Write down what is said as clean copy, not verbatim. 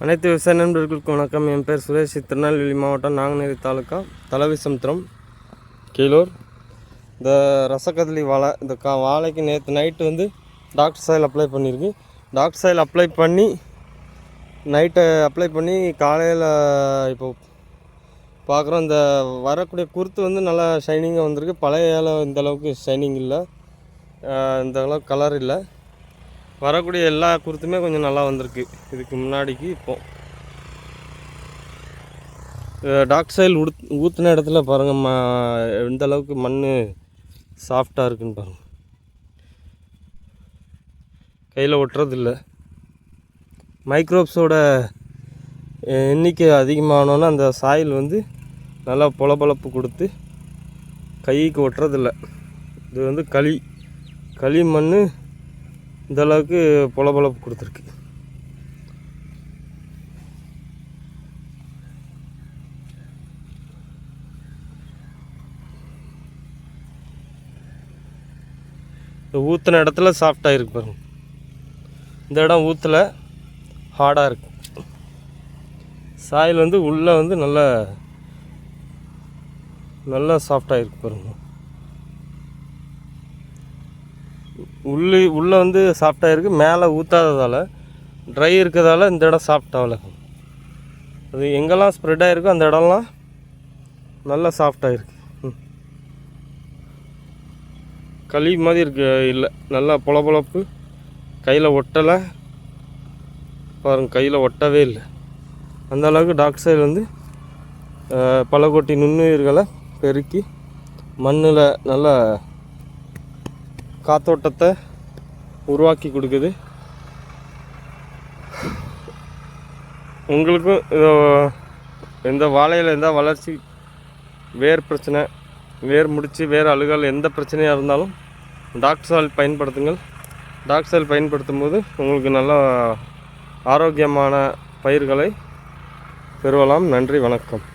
அனைத்து விவசாய நண்பர்களுக்கும் வணக்கம். என் பேர் சுரேஷ். திருநெல்வேலி மாவட்டம் நாங்குநேரி தாலுக்கா தலவிசமுத்திரம் கீழூர். இந்த ரசக்கதலி வாழை, இந்த வாழைக்கு நேற்று நைட்டு வந்து டாக்டர் சாயில் அப்ளை பண்ணியிருக்கு. டாக்டர் சாயில் அப்ளை பண்ணி நைட்டை அப்ளை பண்ணி காலையில் இப்போ பார்க்குறோம். இந்த வரக்கூடிய குருத்து வந்து நல்லா ஷைனிங்காக வந்திருக்கு. பழைய ஏலை இந்தளவுக்கு ஷைனிங் இல்லை, இந்த அளவுக்கு கலர் இல்லை. வரக்கூடிய எல்லா குருத்துமே கொஞ்சம் நல்லா வந்திருக்கு இதுக்கு முன்னாடிக்கு. இப்போ டாக்டர் சாயில் ஊற்றின இடத்துல பாருங்கள் எந்த அளவுக்கு மண் சாஃப்டாக இருக்குன்னு பாருங்கள். கையில் ஒட்டுறதில்லை. மைக்ரோப்ஸோட எண்ணிக்கை அதிகமானோன்னா அந்த சாயில் வந்து நல்லா பொலப்பொலப்பு கொடுத்து கைக்கு ஒட்டுறதில்லை. இது வந்து களி மண் இந்தளவுக்கு பொலப்பொலப்பு கொடுத்துருக்கு. இந்த ஊற்றின இடத்துல சாஃப்டாக இருக்கு பாருங்க. இந்த இடம் ஊற்றலை, ஹார்டாக இருக்கு. சாயில் வந்து உள்ளே வந்து நல்லா சாஃப்டாக இருக்கு பாருங்க. உள்ளே வந்து சாஃப்டாக இருக்குது. மேலே ஊற்றாததால் ட்ரை இருக்கிறதால இந்த இடம் சாஃப்டாகல. அது எங்கெல்லாம் ஸ்ப்ரெட் ஆகிருக்கோ அந்த இடம்லாம் நல்லா சாஃப்டாக இருக்குது. களி மாதிரி இருக்கு இல்லை, நல்லா பொலப்பொலப்பு. கையில் ஒட்டலை பாருங்கள், கையில் ஒட்டவே இல்லை. அந்த அளவுக்கு டாக்டர் சாயில் வந்து பல கோட்டி நுண்ணுயிர்களை பெருக்கி மண்ணில் நல்லா காத்தோட்டத்தை உருவாக்கி கொடுக்குது. உங்களுக்கும் எந்த வாழையில் எந்த வளர்ச்சி, வேர் பிரச்சனை, வேர் முடிச்சு, வேர் அழுகல், எந்த பிரச்சனையாக இருந்தாலும் டாக்டர் சாயில் பயன்படுத்துங்கள். டாக்டர் சாயில் பயன்படுத்தும் போது உங்களுக்கு நல்ல ஆரோக்கியமான பயிர்களை பெறுவலாம். நன்றி, வணக்கம்.